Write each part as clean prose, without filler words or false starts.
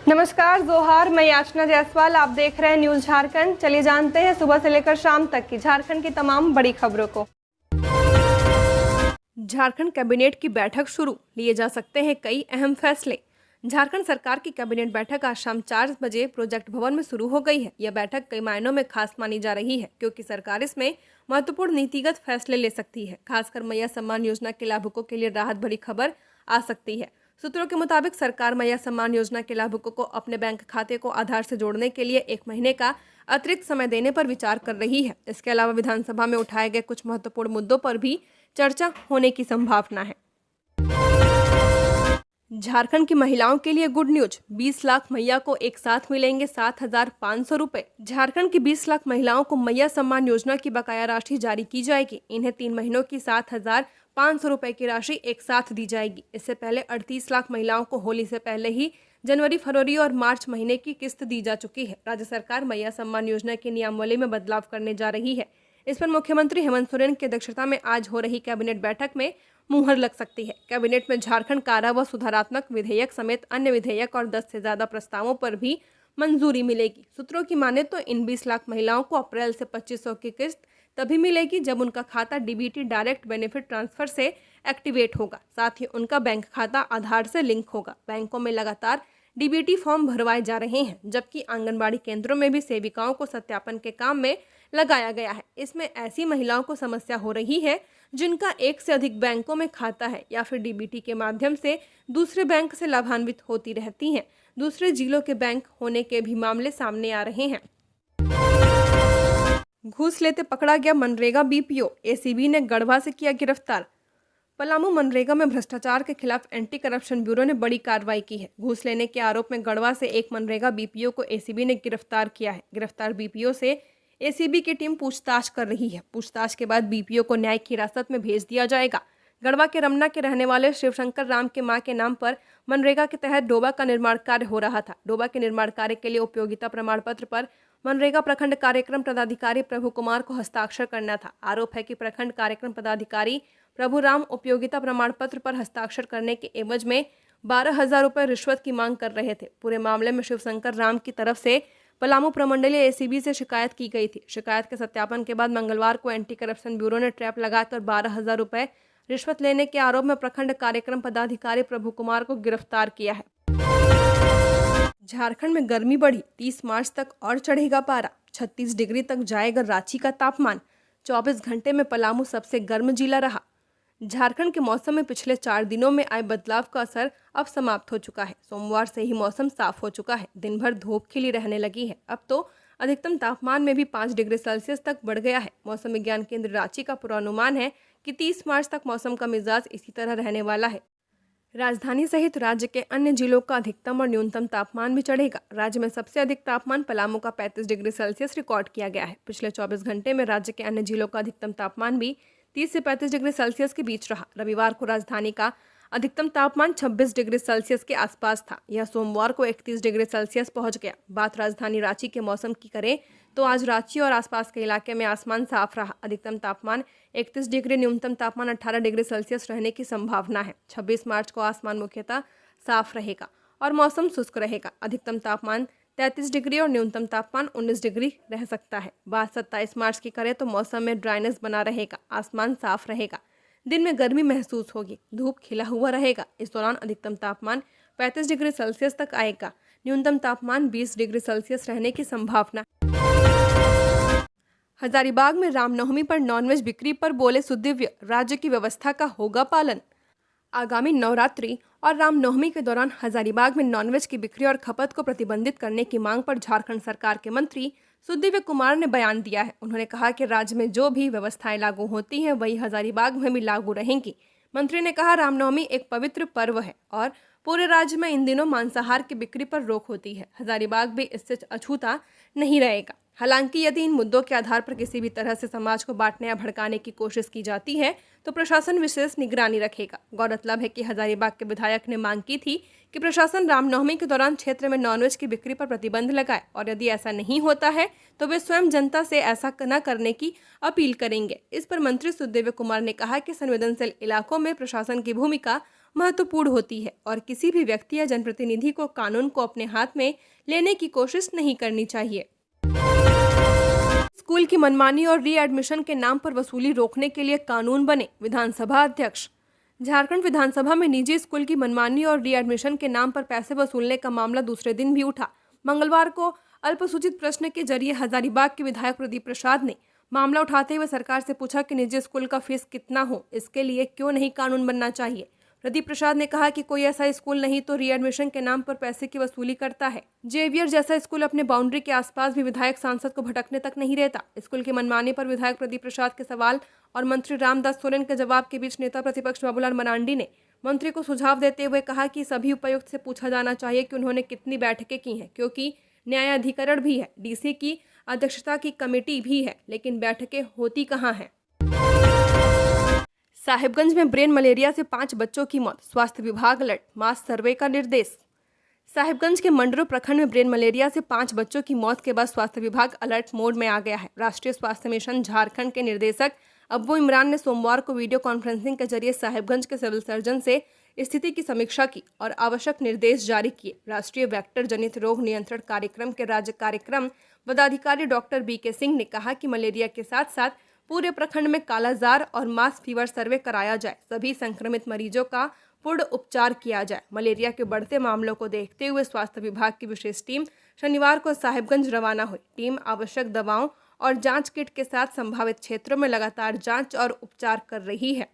नमस्कार, जोहार। मैं याचना जायसवाल, आप देख रहे हैं न्यूज झारखंड। चलिए जानते हैं सुबह से लेकर शाम तक की झारखंड की तमाम बड़ी खबरों को। झारखंड कैबिनेट की बैठक शुरू, लिए जा सकते हैं कई अहम फैसले। झारखंड सरकार की कैबिनेट बैठक आज शाम 4 बजे प्रोजेक्ट भवन में शुरू हो गई है। यह बैठक कई मायनों में खास मानी जा रही है, क्योंकि सरकार इसमें महत्वपूर्ण नीतिगत फैसले ले सकती है। खासकर मैया सम्मान योजना के लाभुकों के लिए राहत भरी खबर आ सकती है। सूत्रों के मुताबिक सरकार मैया सम्मान योजना के लाभुकों को अपने बैंक खाते को आधार से जोड़ने के लिए 1 महीने का अतिरिक्त समय देने पर विचार कर रही है। इसके अलावा विधानसभा में उठाए गए कुछ महत्वपूर्ण मुद्दों पर भी चर्चा होने की संभावना है। झारखंड की महिलाओं के लिए गुड न्यूज, 20 लाख मैया को एक साथ मिलेंगे 7,500 रुपए। झारखंड की 20 लाख महिलाओं को मैया सम्मान योजना की बकाया राशि जारी की जाएगी। इन्हें 3 महीनों की 7,500 रुपए की राशि एक साथ दी जाएगी। इससे पहले 38 लाख महिलाओं को होली से पहले ही जनवरी, फरवरी और मार्च महीने की किस्त दी जा चुकी है। राज्य सरकार मैया सम्मान योजना की नियमावली में बदलाव करने जा रही है। इस पर मुख्यमंत्री हेमंत सोरेन की अध्यक्षता में आज हो रही कैबिनेट बैठक में मुहर लग सकती है। कैबिनेट में झारखंड कारा व सुधारात्मक विधेयक समेत अन्य विधेयक और 10 से ज्यादा प्रस्तावों पर भी मंजूरी मिलेगी। सूत्रों की माने तो इन 20 लाख महिलाओं को अप्रैल से 2500 की किस्त तभी मिलेगी जब उनका खाता डीबीटी डायरेक्ट बेनिफिट ट्रांसफर से एक्टिवेट होगा। साथ ही उनका बैंक खाता आधार से लिंक होगा। बैंकों में लगातार डीबीटी फॉर्म भरवाए जा रहे हैं, जबकि आंगनबाड़ी केंद्रों में भी सेविकाओं को सत्यापन के काम में लगाया गया है। इसमें ऐसी महिलाओं को समस्या हो रही है जिनका एक से अधिक बैंकों में खाता है या फिर डीबीटी के माध्यम से दूसरे बैंक से लाभान्वित होती रहती हैं। दूसरे जिलों के बैंक होने के भी मामले सामने आ रहे हैं। घूस लेते पकड़ा गया मनरेगा बीपीओ, एसीबी ने गढ़वा से किया गिरफ्तार। पलामू मनरेगा में भ्रष्टाचार के खिलाफ एंटी करप्शन ब्यूरो ने बड़ी कार्रवाई की है। घूस लेने के आरोप में गढ़वा से एक मनरेगा बीपीओ को एसीबी ने गिरफ्तार किया है। गिरफ्तार बीपीओ से एसीबी की टीम पूछताछ कर रही है। पूछताछ के बाद बीपीओ को न्यायिक हिरासत में भेज दिया जाएगा। गढ़वा के रमना के रहने वाले शिवशंकर राम के मां के नाम पर मनरेगा के तहत डोबा का निर्माण कार्य हो रहा था। डोबा के निर्माण कार्य के लिए उपयोगिता प्रमाण पत्र पर मनरेगा प्रखंड कार्यक्रम पदाधिकारी प्रभु कुमार को हस्ताक्षर करना था। आरोप है कि प्रखंड कार्यक्रम पदाधिकारी प्रभु राम उपयोगिता प्रमाण पत्र पर हस्ताक्षर करने के एवज में 12,000 रुपए रिश्वत की मांग कर रहे थे। पूरे मामले में शिवशंकर राम की तरफ से पलामू प्रमंडलीय एसीबी से शिकायत की गई थी। शिकायत के सत्यापन के बाद मंगलवार को एंटी करप्शन ब्यूरो ने ट्रैप लगाकर 12,000 रुपए रिश्वत लेने के आरोप में प्रखंड कार्यक्रम पदाधिकारी प्रभु कुमार को गिरफ्तार किया है। झारखंड में गर्मी बढ़ी, 30 मार्च तक और चढ़ेगा पारा। 36 डिग्री तक जाएगा रांची का तापमान। 24 घंटे में पलामू सबसे गर्म जिला रहा। झारखंड के मौसम में पिछले 4 दिनों में आए बदलाव का असर अब समाप्त हो चुका है। सोमवार से ही मौसम साफ हो चुका है। दिन भर धूप खिली रहने लगी है। अब तो अधिकतम तापमान में भी 5 डिग्री सेल्सियस तक बढ़ गया है। मौसम विज्ञान केंद्र रांची का पूर्वानुमान है कि 30 मार्च तक मौसम का मिजाज इसी तरह रहने वाला है। राजधानी सहित राज्य के अन्य जिलों का अधिकतम और न्यूनतम तापमान भी चढ़ेगा। राज्य में सबसे अधिक तापमान पलामू का 35 डिग्री सेल्सियस रिकॉर्ड किया गया है। पिछले 24 घंटे में राज्य के अन्य जिलों का अधिकतम तापमान भी 30 से 35 डिग्री सेल्सियस के बीच रहा। रविवार को राजधानी का अधिकतम तापमान 26 डिग्री सेल्सियस के आसपास था। यह सोमवार को 31 डिग्री सेल्सियस पहुंच गया। बात राजधानी रांची के मौसम की करें तो आज रांची और आसपास के इलाके में आसमान साफ रहा। अधिकतम तापमान 31 डिग्री, न्यूनतम तापमान 18 डिग्री सेल्सियस रहने की संभावना है। 26 मार्च को आसमान मुख्यतः साफ रहेगा और मौसम शुष्क रहेगा। अधिकतम तापमान 33 डिग्री और न्यूनतम तापमान 19 डिग्री रह सकता है। बात 27 मार्च की करें तो मौसम में ड्राइनेस बना रहेगा। आसमान साफ रहेगा। दिन में गर्मी महसूस होगी। धूप खिला हुआ रहेगा। इस दौरान अधिकतम तापमान 35 डिग्री सेल्सियस तक आएगा। न्यूनतम तापमान 20 डिग्री सेल्सियस रहने की संभावना। हजारीबाग में रामनवमी पर नॉनवेज बिक्री पर बोले सुदिव्य, राज्य की व्यवस्था का होगा पालन। आगामी नवरात्रि और रामनवमी के दौरान हजारीबाग में नॉनवेज की बिक्री और खपत को प्रतिबंधित करने की मांग पर झारखंड सरकार के मंत्री सुदिव्य कुमार ने बयान दिया है। उन्होंने कहा कि राज्य में जो भी व्यवस्थाएं लागू होती हैं वही हजारीबाग में भी लागू रहेंगी। मंत्री ने कहा, रामनवमी एक पवित्र पर्व है और पूरे राज्य में इन दिनों मांसाहार की बिक्री पर रोक होती है। हजारीबाग भी इससे अछूता नहीं रहेगा। हालांकि यदि इन मुद्दों के आधार पर किसी भी तरह से समाज को बांटने या भड़काने की कोशिश की जाती है तो प्रशासन विशेष निगरानी रखेगा। गौरतलब है कि हजारीबाग के विधायक ने मांग की थी कि प्रशासन रामनवमी के दौरान क्षेत्र में नॉनवेज की बिक्री पर प्रतिबंध लगाए और यदि ऐसा नहीं होता है तो वे स्वयं जनता से ऐसा न करने की अपील करेंगे। इस पर मंत्री सुदिव्य कुमार ने कहा कि संवेदनशील इलाकों में प्रशासन की भूमिका महत्वपूर्ण होती है और किसी भी व्यक्ति या जनप्रतिनिधि को कानून को अपने हाथ में लेने की कोशिश नहीं करनी चाहिए। स्कूल की मनमानी और रीएडमिशन के नाम पर वसूली रोकने के लिए कानून बने, विधानसभा अध्यक्ष। झारखंड विधानसभा में निजी स्कूल की मनमानी और रीएडमिशन के नाम पर पैसे वसूलने का मामला दूसरे दिन भी उठा। मंगलवार को अल्पसूचित प्रश्न के जरिए हजारीबाग के विधायक प्रदीप प्रसाद ने मामला उठाते हुए सरकार से पूछा कि निजी स्कूल का फीस कितना हो, इसके लिए क्यों नहीं कानून बनना चाहिए। प्रदीप प्रसाद ने कहा कि कोई ऐसा स्कूल नहीं तो रीएडमिशन के नाम पर पैसे की वसूली करता है। जेवियर जैसा स्कूल अपने बाउंड्री के आसपास भी विधायक सांसद को भटकने तक नहीं देता। स्कूल की मनमानी पर विधायक प्रदीप प्रसाद के सवाल और मंत्री रामदास सोरेन के जवाब के बीच नेता प्रतिपक्ष बाबूलाल मरांडी ने मंत्री को सुझाव देते हुए कहा कि सभी उपायुक्त से पूछा जाना चाहिए कि उन्होंने कितनी बैठकें की हैं, क्योंकि न्यायाधिकरण भी है, डीसी की अध्यक्षता की कमेटी भी है, लेकिन बैठकें होती कहाँ हैं। साहिबगंज में ब्रेन मलेरिया से 5 बच्चों की मौत, स्वास्थ्य विभाग अलर्ट, मास सर्वे का निर्देश। साहिबगंज के मंडरो प्रखंड में ब्रेन मलेरिया से 5 बच्चों की मौत के बाद स्वास्थ्य विभाग अलर्ट मोड में आ गया है। राष्ट्रीय स्वास्थ्य मिशन झारखंड के निदेशक अब्बू इमरान ने सोमवार को वीडियो कॉन्फ्रेंसिंग के जरिए साहिबगंज के सिविल सर्जन से स्थिति की समीक्षा की और आवश्यक निर्देश जारी किए। राष्ट्रीय वेक्टर जनित रोग नियंत्रण कार्यक्रम के राज्य कार्यक्रम पदाधिकारी डॉक्टर BK सिंह ने कहा कि मलेरिया के साथ साथ पूरे प्रखंड में कालाजार और मास फीवर सर्वे कराया जाए, सभी संक्रमित मरीजों का पूर्ण उपचार किया जाए। मलेरिया के बढ़ते मामलों को देखते हुए स्वास्थ्य विभाग की विशेष टीम शनिवार को साहिबगंज रवाना हुई। टीम आवश्यक दवाओं और जांच किट के साथ संभावित क्षेत्रों में लगातार जांच और उपचार कर रही है।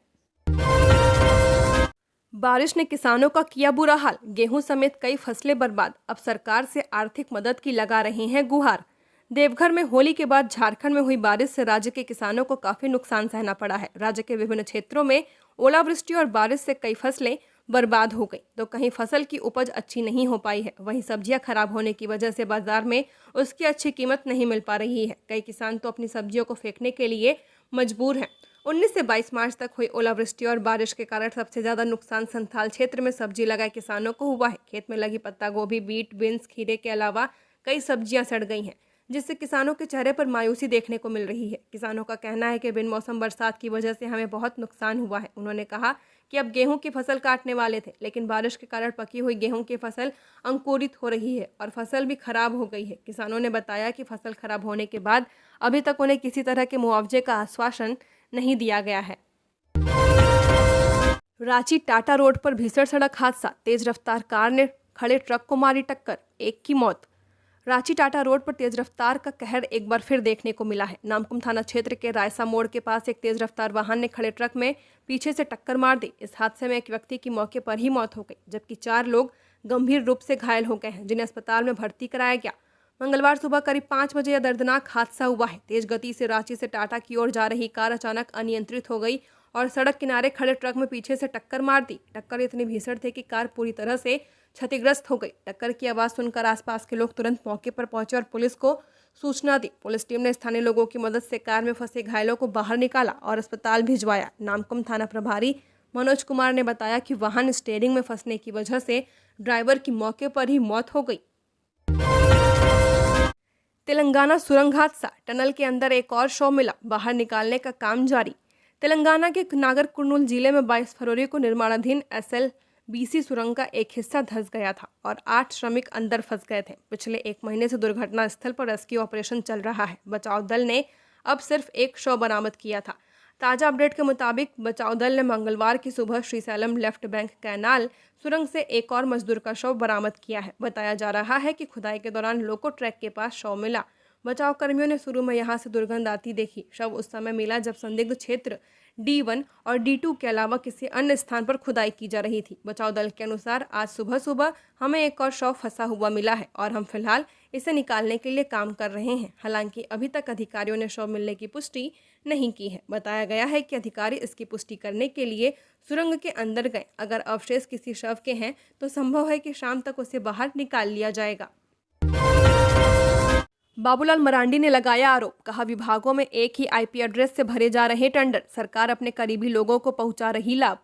बारिश ने किसानों का किया बुरा हाल, गेहूं समेत कई फसलें बर्बाद। अब सरकार से आर्थिक मदद की लगा रहे हैं गुहार। देवघर में होली के बाद झारखंड में हुई बारिश से राज्य के किसानों को काफी नुकसान सहना पड़ा है। राज्य के विभिन्न क्षेत्रों में ओलावृष्टि और बारिश से कई फसलें बर्बाद हो गई, तो कहीं फसल की उपज अच्छी नहीं हो पाई है। वहीं सब्जियां खराब होने की वजह से बाजार में उसकी अच्छी कीमत नहीं मिल पा रही है। कई किसान तो अपनी सब्जियों को फेंकने के लिए मजबूर हैं। 19 से 22 मार्च तक हुई ओलावृष्टि और बारिश के कारण सबसे ज्यादा नुकसान संथाल क्षेत्र में सब्जी लगाए किसानों को हुआ है। खेत में लगी पत्ता गोभी, बीट, बीन्स, खीरे के अलावा कई सब्जियां सड़ गई हैं, जिससे किसानों के चेहरे पर मायूसी देखने को मिल रही है। किसानों का कहना है कि बिन मौसम बरसात की वजह से हमें बहुत नुकसान हुआ है। उन्होंने कहा कि अब गेहूं की फसल काटने वाले थे, लेकिन बारिश के कारण पकी हुई गेहूं की फसल अंकुरित हो रही है और फसल भी खराब हो गई है। किसानों ने बताया कि फसल खराब होने के बाद अभी तक उन्हें किसी तरह के मुआवजे का आश्वासन नहीं दिया गया है। रांची टाटा रोड पर भीषण सड़क हादसा, तेज रफ्तार कार ने खड़े ट्रक को मारी टक्कर, एक की मौत। रांची टाटा रोड पर तेज रफ्तार का कहर एक बार फिर देखने को मिला है। नामकुम थाना क्षेत्र के रायसा मोड़ के पास एक तेज रफ्तार वाहन ने खड़े ट्रक में पीछे से टक्कर मार दी। इस हादसे में एक व्यक्ति की मौके पर ही मौत हो गई, जबकि 4 लोग गंभीर रूप से घायल हो गए हैं, जिन्हें अस्पताल में भर्ती कराया गया। मंगलवार सुबह करीब 5 बजे यह दर्दनाक हादसा हुआ है। तेज गति से रांची से टाटा की ओर जा रही कार अचानक अनियंत्रित हो गई और सड़क किनारे खड़े ट्रक में पीछे से टक्कर मार दी। टक्कर इतनी भीषण थी कि कार पूरी तरह से क्षतिग्रस्त हो गई। टक्कर की आवाज सुनकर आसपास के लोग तुरंत मौके पर पहुंचे और पुलिस को सूचना दी। पुलिस टीम ने स्थानीय लोगों की मदद से कार में फंसे घायलों को बाहर निकाला और अस्पताल भिजवाया। नामकुम थाना प्रभारी मनोज कुमार ने बताया कि वाहन स्टीयरिंग में फंसने की वजह से ड्राइवर की मौके पर ही मौत हो गई। तेलंगाना सुरंग हादसा, टनल के अंदर एक और शव मिला, बाहर निकालने का काम जारी। तेलंगाना के नागर कुर्नूल जिले में 22 फरवरी को निर्माणाधीन SLBC सुरंग का एक हिस्सा धंस गया था और 8 श्रमिक अंदर फंस गए थे। पिछले 1 महीने से दुर्घटना स्थल पर रेस्क्यू ऑपरेशन चल रहा है। बचाव दल ने अब सिर्फ एक शव बरामद किया था। ताज़ा अपडेट के मुताबिक बचाव दल ने मंगलवार की सुबह श्रीसैलम लेफ्ट बैंक कैनाल सुरंग से एक और मजदूर का शव बरामद किया है। बताया जा रहा है कि खुदाई के दौरान लोको ट्रैक के पास शव मिला। बचाव कर्मियों ने शुरू में यहां से दुर्गंध आती देखी। शव उस समय मिला जब संदिग्ध क्षेत्र D1 और D2 के अलावा किसी अन्य स्थान पर खुदाई की जा रही थी। बचाव दल के अनुसार आज सुबह हमें एक और शव फंसा हुआ मिला है और हम फिलहाल इसे निकालने के लिए काम कर रहे हैं। हालांकि अभी तक अधिकारियों ने शव मिलने की पुष्टि नहीं की है। बताया गया है कि अधिकारी इसकी पुष्टि करने के लिए सुरंग के अंदर गए। अगर अवशेष किसी शव के हैं तो संभव है कि शाम तक उसे बाहर निकाल लिया जाएगा। बाबूलाल मरांडी ने लगाया आरोप, कहा विभागों में एक ही IP एड्रेस से भरे जा रहे टेंडर, सरकार अपने करीबी लोगों को पहुंचा रही लाभ।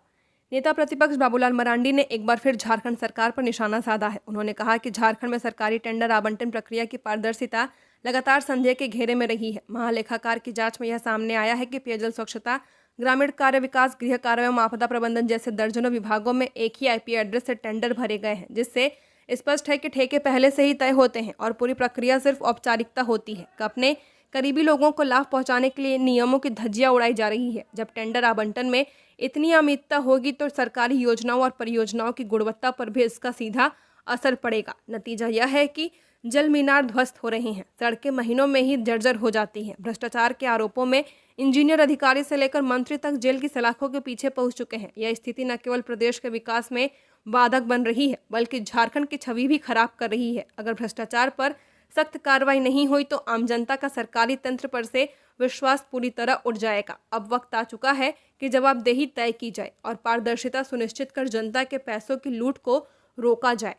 नेता प्रतिपक्ष बाबूलाल मरांडी ने एक बार फिर झारखंड सरकार पर निशाना साधा है। उन्होंने कहा कि झारखंड में सरकारी टेंडर आवंटन प्रक्रिया की पारदर्शिता लगातार संदेह के घेरे में रही है। महालेखाकार की जांच में यह सामने आया है कि पेयजल स्वच्छता ग्रामीण कार्य विकास, गृह कार्य एवं आपदा प्रबंधन जैसे दर्जनों विभागों में एक ही आईपी एड्रेस से टेंडर भरे गए हैं, जिससे स्पष्ट है कि ठेके पहले से ही तय होते हैं और पूरी प्रक्रिया सिर्फ औपचारिकता होती है। अपने करीबी लोगों को लाभ पहुंचाने के लिए नियमों की धज्जियां उड़ाई जा रही है। जब टेंडर आवंटन में इतनी अनियमितता होगी तो सरकारी योजनाओं और परियोजनाओं की गुणवत्ता पर भी इसका सीधा असर पड़ेगा। नतीजा यह है कि जल मीनार ध्वस्त हो रही हैं, सड़कें महीनों में ही जर्जर हो जाती हैं। भ्रष्टाचार के आरोपों में इंजीनियर अधिकारी से लेकर मंत्री तक जेल की सलाखों के पीछे पहुंच चुके हैं। यह स्थिति न केवल प्रदेश के विकास में बाधक बन रही है, बल्कि झारखंड की छवि भी खराब कर रही है। अगर भ्रष्टाचार पर सख्त कार्रवाई नहीं हुई तो आम जनता का सरकारी तंत्र पर से विश्वास पूरी तरह उठ जाएगा। अब वक्त आ चुका है कि जवाबदेही तय की जाए और पारदर्शिता सुनिश्चित कर जनता के पैसों की लूट को रोका जाए।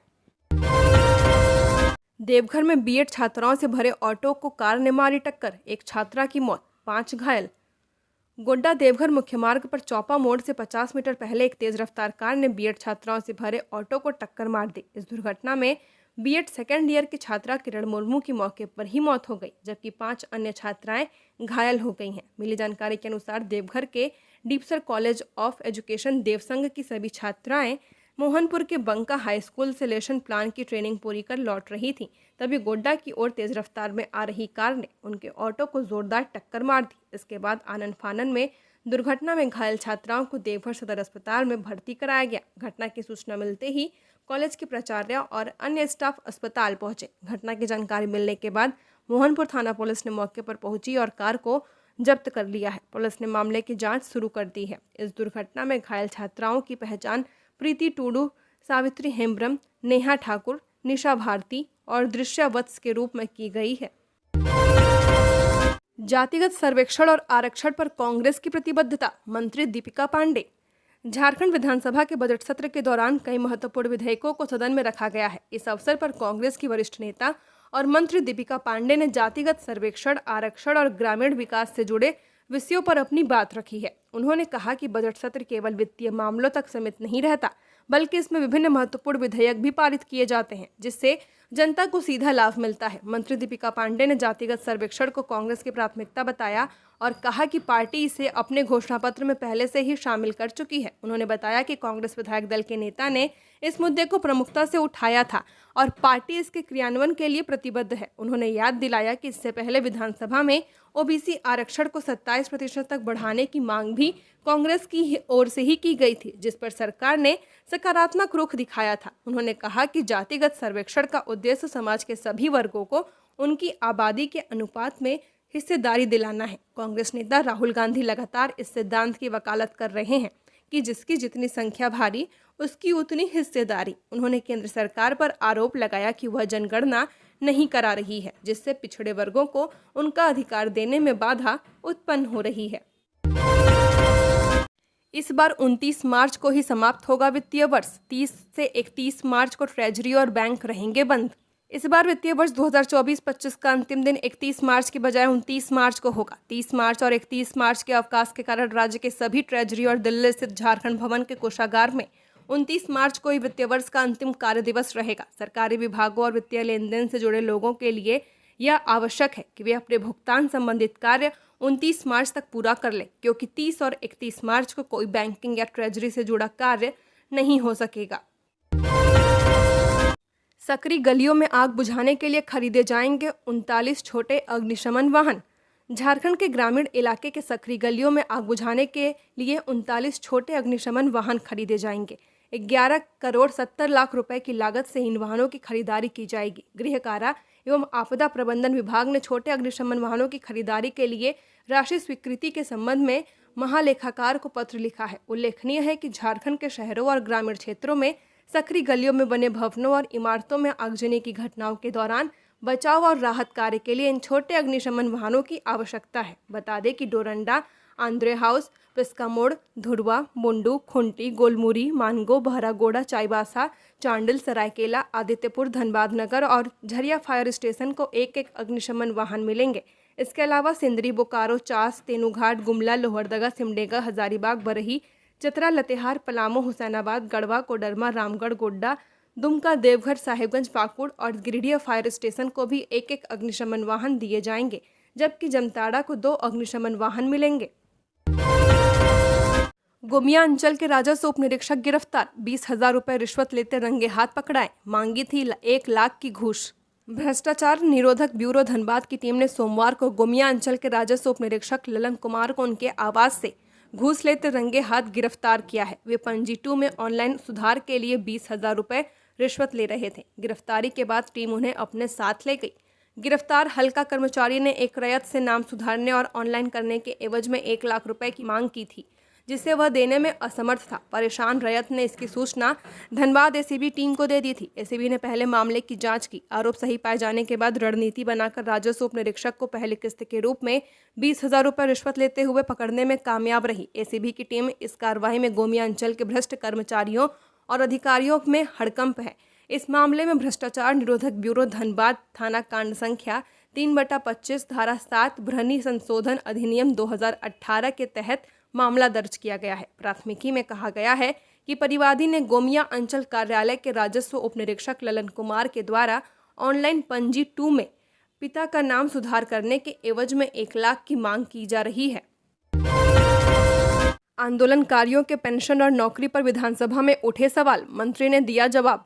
देवघर में बीएड छात्राओं से भरे ऑटो को कार ने मारी टक्कर, एक छात्रा की मौत, 5 घायल। गोड्डा देवघर मुख्य मार्ग पर चौपा मोड़ से 50 मीटर पहले एक तेज रफ्तार कार ने बीएड छात्राओं से भरे ऑटो को टक्कर मार दी। इस दुर्घटना में बीएड सेकेंड ईयर की छात्रा किरण मुर्मू की मौके पर ही मौत हो गई, जबकि 5 अन्य छात्राएं घायल हो गई हैं। मिली जानकारी के अनुसार देवघर के डीपसर कॉलेज ऑफ एजुकेशन देवसंघ की सभी छात्राएं मोहनपुर के बंका हाई स्कूल से लेसन प्लान की ट्रेनिंग पूरी कर लौट रही थी। तभी गोड्डा की ओर तेज रफ्तार में आ रही कार ने उनके ऑटो को जोरदार टक्कर मार दी। इसके बाद आनन फानन में दुर्घटना में घायल छात्राओं को देवघर सदर अस्पताल में भर्ती कराया गया। घटना की सूचना मिलते ही कॉलेज के प्राचार्य और अन्य स्टाफ अस्पताल पहुंचे। घटना की जानकारी मिलने के बाद मोहनपुर थाना पुलिस ने मौके पर पहुंची और कार को जब्त कर लिया है। पुलिस ने मामले की जांच शुरू कर दी है। इस दुर्घटना में घायल छात्राओं की पहचान प्रीति टूडू, सावित्री हेम्ब्रम, नेहा ठाकुर, निशा भारती और दृश्या वत्स के रूप में की गई है। जातिगत सर्वेक्षण और आरक्षण पर कांग्रेस की प्रतिबद्धता, मंत्री दीपिका पांडे। झारखंड विधानसभा के बजट सत्र के दौरान कई महत्वपूर्ण विधेयकों को सदन में रखा गया है। इस अवसर पर कांग्रेस की वरिष्ठ नेता और मंत्री दीपिका पांडे ने जातिगत सर्वेक्षण, आरक्षण और ग्रामीण विकास से जुड़े विषयों पर अपनी बात रखी है। उन्होंने कहा कि बजट सत्र केवल वित्तीय मामलों तक सीमित नहीं रहता, बल्कि इसमें विभिन्न महत्वपूर्ण विधेयक भी पारित किए जाते हैं, जिससे जनता को सीधा लाभ मिलता है। मंत्री दीपिका पांडे ने जातिगत सर्वेक्षण को कांग्रेस की प्राथमिकता बताया और कहा कि पार्टी इसे अपने घोषणा पत्र में पहले से ही शामिल कर चुकी है। उन्होंने बताया कि कांग्रेस विधायक दल के नेता ने इस मुद्दे को प्रमुखता से उठाया था और पार्टी इसके क्रियान्वयन के लिए प्रतिबद्ध है। उन्होंने याद दिलाया कि इससे पहले विधानसभा में ओबीसी आरक्षण को 27% तक बढ़ाने की मांग भी कांग्रेस की ओर से ही की गई थी, जिस पर सरकार ने सकारात्मक रुख दिखाया था। उन्होंने कहा कि जातिगत सर्वेक्षण का उद्देश्य समाज के सभी वर्गों को उनकी आबादी के अनुपात में हिस्सेदारी दिलाना है। कांग्रेस नेता राहुल गांधी लगातार इस सिद्धांत की वकालत कर रहे हैं कि जिसकी जितनी संख्या भारी उसकी उतनी हिस्सेदारी। उन्होंने केंद्र सरकार पर आरोप लगाया कि वह जनगणना नहीं करा रही है, जिससे पिछड़े वर्गों को उनका अधिकार देने में बाधा उत्पन्न हो रही है। इस बार 29 मार्च को ही समाप्त होगा वित्तीय वर्ष। 30 से 31 मार्च को ट्रेजरी और बैंक रहेंगे बंद। इस बार वित्तीय वर्ष 2024-25 का अंतिम दिन 31 मार्च के बजाय 29 मार्च को होगा। 30 मार्च और 31 मार्च के अवकाश के कारण राज्य के सभी ट्रेजरी और दिल्ली स्थित झारखंड भवन के कोषागार में 29 मार्च को ही वित्तीय वर्ष का अंतिम कार्य दिवस रहेगा। सरकारी विभागों और वित्तीय लेन देन से जुड़े लोगों के लिए यह आवश्यक है कि वे अपने भुगतान संबंधित कार्य 29 मार्च तक पूरा कर लें, क्योंकि 30 और 31 मार्च को कोई बैंकिंग या ट्रेजरी से जुड़ा कार्य नहीं हो सकेगा। सकरी गलियों में आग बुझाने के लिए खरीदे जाएंगे 39 छोटे अग्निशमन वाहन। झारखंड के ग्रामीण इलाके के सकरी गलियों में आग बुझाने के लिए 39 छोटे अग्निशमन वाहन खरीदे जाएंगे। 11 करोड़ 70 लाख रुपए की लागत से इन वाहनों की खरीदारी की जाएगी। गृह कारा एवं आपदा प्रबंधन विभाग ने छोटे अग्निशमन वाहनों की खरीदारी के लिए राशि स्वीकृति के संबंध में महालेखाकार को पत्र लिखा है। उल्लेखनीय है कि झारखंड के शहरों और ग्रामीण क्षेत्रों में सकरी गलियों में बने भवनों और इमारतों में आगजनी की घटनाओं के दौरान बचाव और राहत कार्य के लिए इन छोटे अग्निशमन वाहनों की आवश्यकता है। बता दें कि डोरंडा, आंद्रे हाउस, पिस्का मोड़, धुरवा, मुंडू, खुंटी, गोलमुरी, मानगो, बहरागोड़ा, चाईबासा, चांडिल, सरायकेला, आदित्यपुर, धनबाद नगर और झरिया फायर स्टेशन को एक एक अग्निशमन वाहन मिलेंगे। इसके अलावा सिंदरी, बोकारो, चास, तेनूघाट, गुमला, लोहरदगा, सिमडेगा, हजारीबाग, बरही, चतरा, लतेहार, पलामू, हुसैनाबाद, गढ़वा, कोडरमा, रामगढ़, गोड्डा, दुमका, देवघर, साहिबगंज, पाकुड़ और गिरिडीह फायर स्टेशन को भी एक एक अग्निशमन वाहन दिए जाएंगे, जबकि जमताड़ा को 2 अग्निशमन वाहन मिलेंगे। गोमिया अंचल के राजस्व उप निरीक्षक गिरफ्तार, 20,000 रुपए रिश्वत लेते रंगे हाथ पकड़ाए, मांगी थी 1 लाख की घूस। भ्रष्टाचार निरोधक ब्यूरो धनबाद की टीम ने सोमवार को गोमिया अंचल के राजस्व उप निरीक्षक ललन कुमार को उनके आवास से घूस लेते रंगे हाथ गिरफ्तार किया है। वे पणजी 2 में ऑनलाइन सुधार के लिए 20,000 रुपए रिश्वत ले रहे थे। गिरफ्तारी के बाद टीम उन्हें अपने साथ ले गई। गिरफ्तार हल्का कर्मचारी ने एक रैयत से नाम सुधारने और ऑनलाइन करने के एवज में 1 लाख रुपए की मांग की थी, जिसे वह देने में असमर्थ था। परेशान रैयत ने इसकी सूचना धनबाद एसीबी टीम को दे दी थी। एसीबी ने पहले मामले की जांच की। आरोप सही पाए जाने के बाद रणनीति बनाकर राजस्व उप निरीक्षक को पहली किस्त के रूप में 20,000 रुपए रिश्वत लेते हुए पकड़ने में कामयाब रही। एसीबी की टीम इस कार्रवाई में गोमिया अंचल के भ्रष्ट कर्मचारियों और अधिकारियों में हड़कंप है। इस मामले में भ्रष्टाचार निरोधक ब्यूरो धनबाद थाना कांड संख्या 3/25 धारा 7 भ्रनी संशोधन अधिनियम 2018 के तहत मामला दर्ज किया गया है। प्राथमिकी में कहा गया है कि परिवादी ने गोमिया अंचल कार्यालय के राजस्व उप निरीक्षक ललन कुमार के द्वारा ऑनलाइन पंजी 2 में पिता का नाम सुधार करने के एवज में 1 लाख की मांग की जा रही है। आंदोलनकारियों के पेंशन और नौकरी पर विधानसभा में उठे सवाल, मंत्री ने दिया जवाब।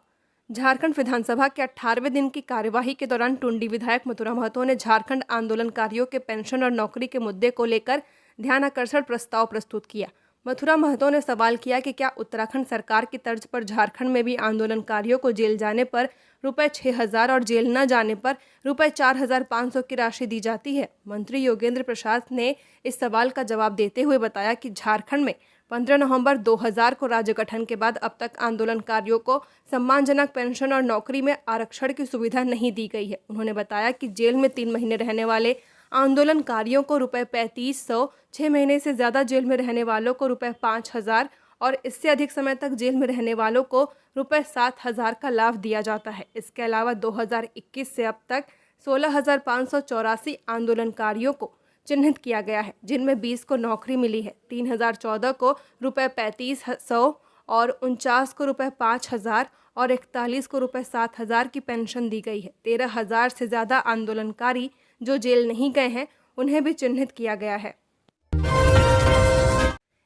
झारखंड विधानसभा के 18वें दिन की कार्यवाही के दौरान टुंडी विधायक मथुरा महतो ने झारखंड आंदोलनकारियों के पेंशन और नौकरी के मुद्दे को लेकर ध्यानाकर्षण प्रस्ताव प्रस्तुत किया। मथुरा महतो ने सवाल किया कि क्या उत्तराखंड सरकार की तर्ज पर झारखंड में भी आंदोलनकारियों को जेल जाने पर रुपए 6,000 और जेल न जाने पर रुपए 4,500 की राशि दी जाती है। मंत्री योगेंद्र प्रसाद ने इस सवाल का जवाब देते हुए बताया कि झारखंड में 15 नवंबर 2000 को राज्य गठन के बाद अब तक आंदोलनकारियों को सम्मानजनक पेंशन और नौकरी में आरक्षण की सुविधा नहीं दी गई है। उन्होंने बताया कि जेल में 3 महीने रहने वाले आंदोलनकारियों को रुपए 3500, 6 महीने से ज़्यादा जेल में रहने वालों को रुपए 5,000 और इससे अधिक समय तक जेल में रहने वालों को रुपए 7,000 का लाभ दिया जाता है। इसके अलावा 2021 से अब तक 16,584 आंदोलनकारियों को चिन्हित किया गया है, जिनमें 20 को नौकरी मिली है, 3,014 को रुपए 3,500 और 49 को रुपए 5,000 और 41 को रुपए 7,000 की पेंशन दी गई है। 13,000 से ज़्यादा आंदोलनकारी जो जेल नहीं गए हैं उन्हें भी चिन्हित किया गया है।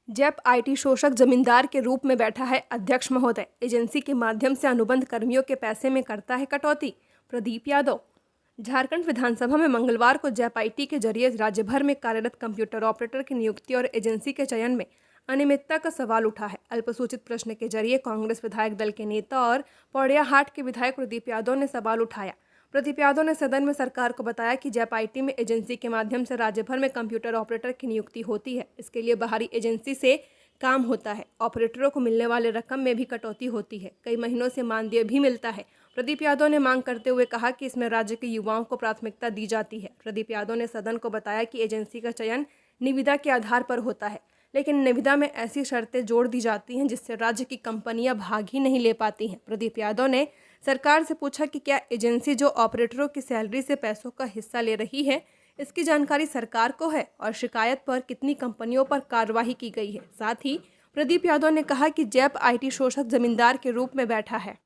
जैप आईटी शोषक जमींदार के रूप में बैठा है अध्यक्ष महोदय, एजेंसी के माध्यम से अनुबंध कर्मियों के पैसे में करता है कटौती। प्रदीप यादव। झारखंड विधानसभा में मंगलवार को जैप आईटी के जरिए राज्य भर में कार्यरत कंप्यूटर ऑपरेटर की नियुक्ति और एजेंसी के चयन में अनियमितता का सवाल उठा है। अल्पसूचित प्रश्न के जरिए कांग्रेस विधायक दल के नेता और पौड़ियाहाट के विधायक प्रदीप यादव ने सवाल उठाया। प्रदीप यादव ने सदन में सरकार को बताया कि जैप आईटी में एजेंसी के माध्यम से राज्य भर में कंप्यूटर ऑपरेटर की नियुक्ति होती है। इसके लिए बाहरी एजेंसी से काम होता है। ऑपरेटरों को मिलने वाले रकम में भी कटौती होती है। कई महीनों से मानदेय भी मिलता है। प्रदीप यादव ने मांग करते हुए कहा कि इसमें राज्य के युवाओं को प्राथमिकता दी जाती है। प्रदीप यादव ने सदन को बताया कि एजेंसी का चयन निविदा के आधार पर होता है, लेकिन निविदा में ऐसी शर्तें जोड़ दी जाती हैं जिससे राज्य की कंपनियां भाग ही नहीं ले पाती हैं। प्रदीप यादव ने सरकार से पूछा कि क्या एजेंसी जो ऑपरेटरों की सैलरी से पैसों का हिस्सा ले रही है, इसकी जानकारी सरकार को है और शिकायत पर कितनी कंपनियों पर कार्रवाई की गई है। साथ ही प्रदीप यादव ने कहा कि जैप आईटी शोषक जमींदार के रूप में बैठा है।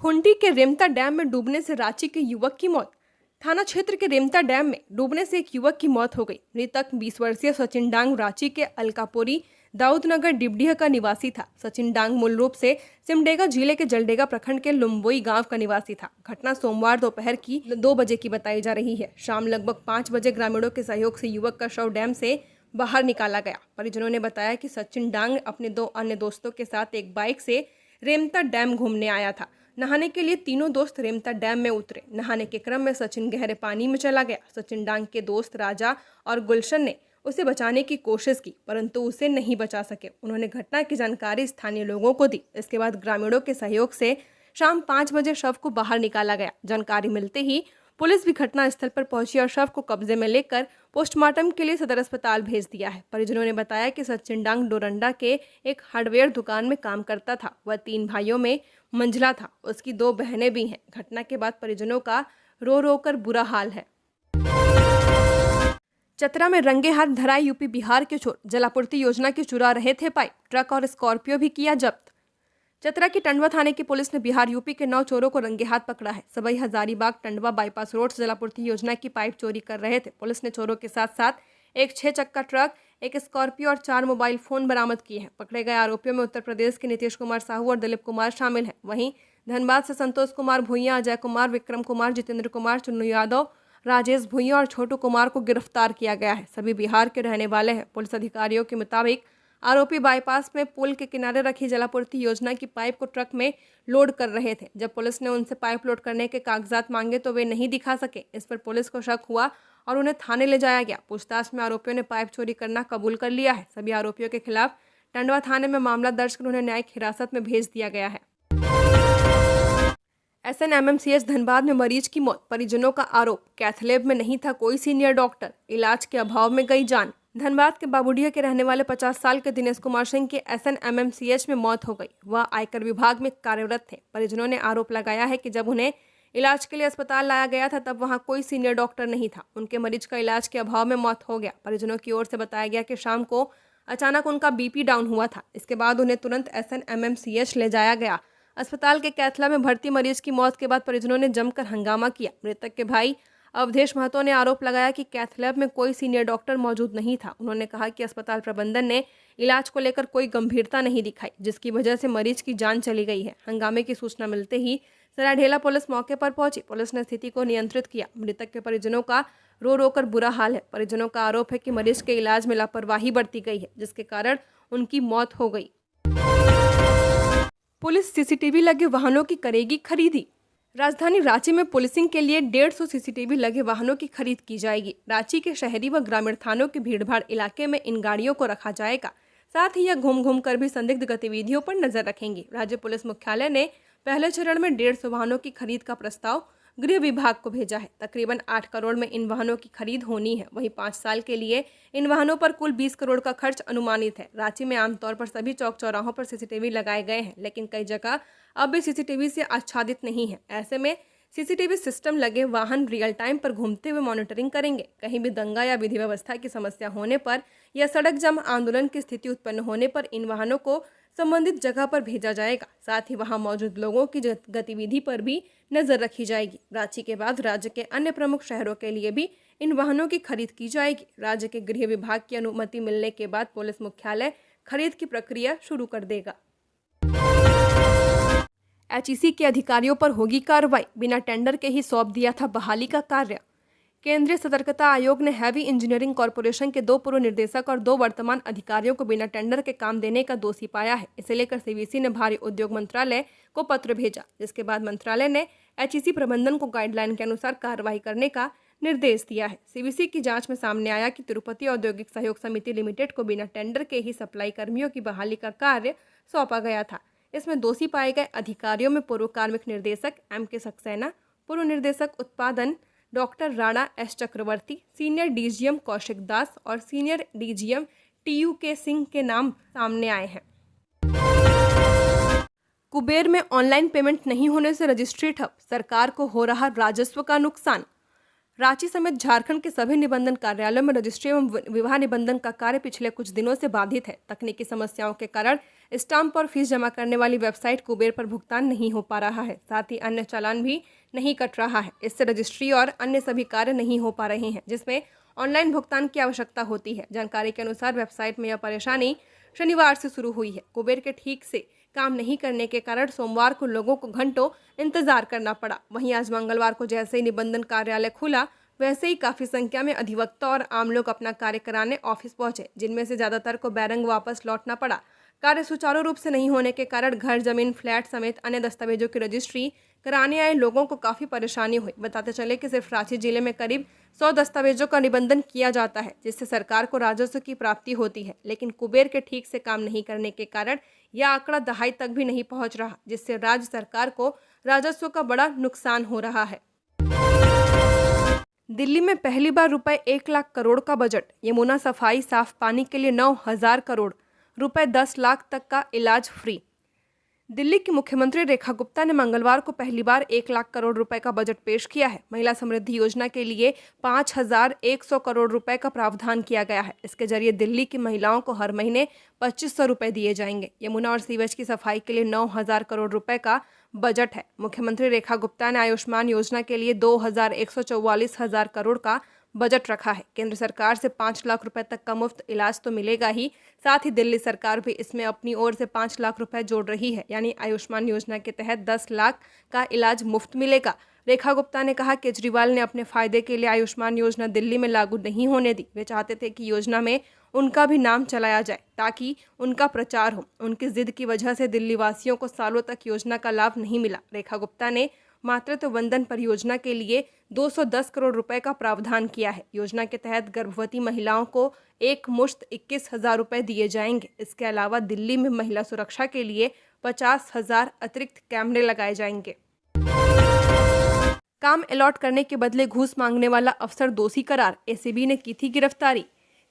खूंटी के रेमता डैम में डूबने से रांची के युवक की मौत। थाना क्षेत्र के रेमता डैम में डूबने से एक युवक की मौत हो गई। मृतक 20 वर्षीय सचिन डांग रांची के अलकापुरी दाऊदनगर डिबडीह का निवासी था। सचिन डांग मूल रूप से सिमडेगा जिले के जलडेगा प्रखंड के लुम्बोई गांव का निवासी था। घटना सोमवार दोपहर की 2 बजे की बताई जा रही है। शाम लगभग 5 बजे ग्रामीणों के सहयोग से युवक का शव डैम से बाहर निकाला गया। परिजनों ने बताया कि सचिन डांग अपने 2 अन्य दोस्तों के साथ एक बाइक से रेमता डैम घूमने आया था। नहाने के लिए तीनों दोस्त रेमता डैम में उतरे। नहाने के क्रम में सचिन गहरे पानी में चला गया। सचिन डांग के दोस्त राजा और गुलशन ने उसे बचाने की कोशिश की, परंतु उसे नहीं बचा सके। उन्होंने घटना की जानकारी स्थानीय लोगों को दी। इसके बाद ग्रामीणों के सहयोग से शाम 5 बजे शव को बाहर निकाला गया। जानकारी मिलते ही पुलिस भी घटनास्थल पर पहुंची और शव को कब्जे में लेकर पोस्टमार्टम के लिए सदर अस्पताल भेज दिया है। परिजनों ने बताया कि सचिन डांग डोरंडा के एक हार्डवेयर दुकान में काम करता था। वह 3 भाइयों में मंझला था। उसकी 2 बहनें भी हैं। घटना के बाद परिजनों का रो रो कर बुरा हाल है। चतरा में रंगे हाथ धराए यूपी बिहार के चोर। जलापूर्ति योजना की चुरा रहे थे पाइप। ट्रक और स्कॉर्पियो भी किया जब्त। चतरा की टंडवा थाने की पुलिस ने बिहार यूपी के 9 चोरों को रंगे हाथ पकड़ा है। सभी हजारीबाग टंडवा बाईपास रोड से जलापूर्ति योजना की पाइप चोरी कर रहे थे। पुलिस ने चोरों के साथ साथ एक 6 चक्का ट्रक, एक स्कॉर्पियो और 4 मोबाइल फोन बरामद किए हैं। पकड़े गए आरोपियों में उत्तर प्रदेश के नीतीश कुमार साहू और दिलीप कुमार शामिल हैं। वहीं धनबाद से संतोष कुमार भुइयां, अजय कुमार, विक्रम कुमार, जितेंद्र कुमार, चुन्नू यादव, राजेश भुइयां और छोटू कुमार को गिरफ्तार किया गया है। सभी बिहार के रहने वाले हैं। पुलिस अधिकारियों के मुताबिक आरोपी बाईपास में पुल के किनारे रखी जलापूर्ति योजना की पाइप को ट्रक में लोड कर रहे थे। जब पुलिस ने उनसे पाइप लोड करने के कागजात मांगे तो वे नहीं दिखा सके। इस पर पुलिस को शक हुआ और उन्हें थाने ले जाया गया। पूछताछ में आरोपियों ने पाइप चोरी करना कबूल कर लिया है। सभी आरोपियों के खिलाफ टंडवा थाने में मामला दर्ज कर उन्हें न्यायिक हिरासत में भेज दिया गया है। SNMMCH धनबाद में मरीज की मौत, परिजनों का आरोप, कैथ लैब में नहीं था कोई सीनियर डॉक्टर, इलाज के अभाव में गई जान। धनबाद के बाबूडिया के रहने वाले 50 साल के दिनेश कुमार सिंह की SNMMCH में मौत हो गई। वह आयकर विभाग में कार्यरत थे। परिजनों ने आरोप लगाया है कि जब उन्हें इलाज के लिए अस्पताल लाया गया था तब वहां कोई सीनियर डॉक्टर नहीं था। उनके मरीज का इलाज के अभाव में मौत हो गया। परिजनों की ओर से बताया गया कि शाम को अचानक उनका BP डाउन हुआ था। इसके बाद उन्हें तुरंत SNMMCH ले जाया गया। अस्पताल के कैथला में भर्ती मरीज की मौत के बाद परिजनों ने जमकर हंगामा किया। मृतक के भाई अवधेश महतो ने आरोप लगाया कि कैथ लैब में कोई सीनियर डॉक्टर मौजूद नहीं था। उन्होंने कहा कि अस्पताल प्रबंधन ने इलाज को लेकर कोई गंभीरता नहीं दिखाई, जिसकी वजह से मरीज की जान चली गई है। हंगामे की सूचना मिलते ही सरायढेला पुलिस मौके पर पहुंची। पुलिस ने स्थिति को नियंत्रित किया। मृतक के परिजनों का रो रो कर बुरा हाल है। परिजनों का आरोप है कि मरीज के इलाज में लापरवाही बरती गई है, जिसके कारण उनकी मौत हो गई। पुलिस CCTV लगे वाहनों की करेगी खरीदी। राजधानी रांची में पुलिसिंग के लिए 150 CCTV लगे वाहनों की खरीद की जाएगी। रांची के शहरी व ग्रामीण थानों के भीड़भाड़ इलाके में इन गाड़ियों को रखा जाएगा। साथ ही यह घूम घूम कर भी संदिग्ध गतिविधियों पर नजर रखेंगी। राज्य पुलिस मुख्यालय ने पहले चरण में 150 वाहनों की खरीद का प्रस्ताव गृह विभाग को भेजा है। तकरीबन 8 करोड़ में इन वाहनों की खरीद होनी है। वहीं 5 साल के लिए इन वाहनों पर कुल 20 करोड़ का खर्च अनुमानित है। रांची में आमतौर पर सभी चौक चौराहों पर CCTV लगाए गए हैं, लेकिन कई जगह अब भी CCTV से आच्छादित नहीं है। ऐसे में CCTV सिस्टम लगे वाहन रियल टाइम पर घूमते हुए मॉनिटरिंग करेंगे। कहीं भी दंगा या विधि व्यवस्था की समस्या होने पर या सड़क जाम आंदोलन की स्थिति उत्पन्न होने पर इन वाहनों को संबंधित जगह पर भेजा जाएगा। साथ ही वहां मौजूद लोगों की गतिविधि पर भी नजर रखी जाएगी। रांची के बाद राज्य के अन्य प्रमुख शहरों के लिए भी इन वाहनों की खरीद की जाएगी। राज्य के गृह विभाग की अनुमति मिलने के बाद पुलिस मुख्यालय खरीद की प्रक्रिया शुरू कर देगा। HEC के अधिकारियों पर होगी कार्रवाई, बिना टेंडर के ही सौंप दिया था बहाली का कार्य। केंद्रीय सतर्कता आयोग ने हैवी इंजीनियरिंग कॉरपोरेशन के 2 पूर्व निदेशक और 2 वर्तमान अधिकारियों को बिना टेंडर के काम देने का दोषी पाया है। इसे लेकर CVC ने भारी उद्योग मंत्रालय को पत्र भेजा, जिसके बाद मंत्रालय ने HEC प्रबंधन को गाइडलाइन के अनुसार कार्रवाई करने का निर्देश दिया है। CVC की जांच में सामने आया कि तिरुपति औद्योगिक सहयोग समिति लिमिटेड को बिना टेंडर के ही सप्लाई कर्मियों की बहाली का कार्य सौंपा गया था। इसमें दोषी पाए गए अधिकारियों में पूर्व कार्मिक निदेशक MK सक्सेना, पूर्व निर्देशक उत्पादन डॉक्टर राणा S चक्रवर्ती, सीनियर DGM कौशिक दास और सीनियर DGM TUK सिंह के नाम सामने आए हैं। कुबेर में ऑनलाइन पेमेंट नहीं होने से रजिस्ट्री ठप, सरकार को हो रहा राजस्व का नुकसान। रांची समेत झारखंड के सभी निबंधन कार्यालयों में रजिस्ट्री एवं विवाह निबंधन का कार्य पिछले कुछ दिनों से बाधित है। तकनीकी समस्याओं के कारण स्टाम्प और फीस जमा करने वाली वेबसाइट कुबेर पर भुगतान नहीं हो पा रहा है। साथ ही अन्य चालान भी नहीं कट रहा है। इससे रजिस्ट्री और अन्य सभी कार्य नहीं हो पा रहे हैं, जिसमें ऑनलाइन भुगतान की आवश्यकता होती है। जानकारी के अनुसार वेबसाइट में यह परेशानी शनिवार से शुरू हुई है। कुबेर के ठीक से काम नहीं करने के कारण सोमवार को लोगों को घंटों इंतजार करना पड़ा। वहीं आज मंगलवार को जैसे ही निबंधन कार्यालय खुला, वैसे ही काफी संख्या में अधिवक्ता और आम लोग अपना कार्य कराने ऑफिस पहुंचे, जिनमें से ज्यादातर को बैरंग वापस लौटना पड़ा। कार्य सुचारू रूप से नहीं होने के कारण घर, जमीन, फ्लैट समेत अन्य दस्तावेजों की रजिस्ट्री कराने आए लोगों को काफी परेशानी हुई। बताते चले कि सिर्फ रांची जिले में करीब 100 दस्तावेजों का निबंधन किया जाता है, जिससे सरकार को राजस्व की प्राप्ति होती है। लेकिन कुबेर के ठीक से काम नहीं करने के कारण यह आंकड़ा दहाई तक भी नहीं पहुंच रहा, जिससे राज्य सरकार को राजस्व का बड़ा नुकसान हो रहा है। दिल्ली में पहली बार रुपए 1 लाख करोड़ का बजट। यमुना सफाई साफ पानी के लिए 9,000 करोड़, रुपए 10 लाख तक का इलाज फ्री। दिल्ली की मुख्यमंत्री रेखा गुप्ता ने मंगलवार को पहली बार 1 लाख करोड़ रुपए का बजट पेश किया है। महिला समृद्धि योजना के लिए 5,100 करोड़ रुपए का प्रावधान किया गया है। इसके जरिए दिल्ली की महिलाओं को हर महीने 2,500 रुपए दिए जाएंगे। यमुना और सीवेज की सफाई के लिए 9,000 करोड़ रुपए का बजट है। मुख्यमंत्री रेखा गुप्ता ने आयुष्मान योजना के लिए 2,144,000 करोड़ का बजट रखा है। केंद्र सरकार से 5 लाख रुपए तक का मुफ्त इलाज तो मिलेगा ही, साथ ही दिल्ली सरकार भी इसमें अपनी ओर से 5 लाख रुपए जोड़ रही है, यानी आयुष्मान योजना के तहत 10 लाख का इलाज मुफ्त मिलेगा। रेखा गुप्ता ने कहा, केजरीवाल ने अपने फायदे के लिए आयुष्मान योजना दिल्ली में लागू नहीं होने दी। वे चाहते थे कि योजना में उनका भी नाम चलाया जाए ताकि उनका प्रचार हो। उनकी जिद की वजह से दिल्ली वासियों को सालों तक योजना का लाभ नहीं मिला। रेखा गुप्ता ने मातृत्व वंदन परियोजना के लिए 210 करोड़ रुपए का प्रावधान किया है। योजना के तहत गर्भवती महिलाओं को एक मुश्त 21,000 रुपए दिए जाएंगे। इसके अलावा दिल्ली में महिला सुरक्षा के लिए 50,000 अतिरिक्त कैमरे लगाए जाएंगे। काम अलॉट करने के बदले घूस मांगने वाला अफसर दोषी करार, एसीबी ने की थी गिरफ्तारी।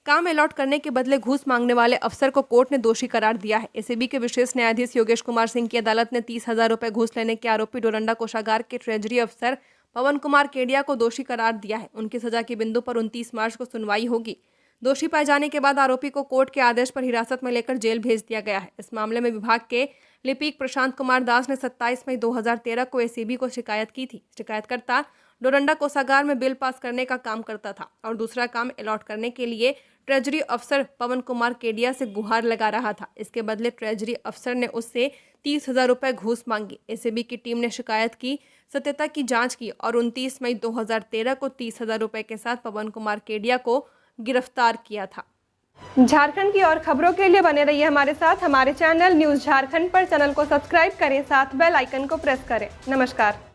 काम अलॉट करने के बदले घूस मांगने वाले अफसर को कोर्ट ने दोषी करार दिया है। एसीबी के विशेष न्यायाधीश योगेश कुमार सिंह की अदालत ने 30,000 रुपए घूस लेने के आरोपी डोरंडा कोषागार के ट्रेजरी अफसर पवन कुमार केडिया को दोषी करार दिया है। उनकी सजा के बिंदु पर 29 मार्च को सुनवाई होगी। दोषी पाए जाने के बाद आरोपी को कोर्ट के आदेश पर हिरासत में लेकर जेल भेज दिया गया है। इस मामले में विभाग के लिपिक प्रशांत कुमार दास ने 27 मई 2013 को एसीबी को शिकायत की थी। शिकायतकर्ता डोरंडा कोषागार में बिल पास करने का काम करता था और दूसरा काम अलॉट करने के लिए ट्रेजरी अफसर पवन कुमार केडिया से गुहार लगा रहा था। इसके बदले ट्रेजरी अफसर ने उससे 30,000 रुपए घूस मांगी। एसीबी की टीम ने शिकायत की सत्यता की जांच की और 29 मई 2013 को 30,000 रुपए के साथ पवन कुमार केडिया को गिरफ्तार किया था। झारखंड की और खबरों के लिए बने रहिए हमारे साथ। हमारे चैनल न्यूज़ झारखंड पर चैनल को सब्सक्राइब करें, साथ बेल आइकन को प्रेस करें। नमस्कार।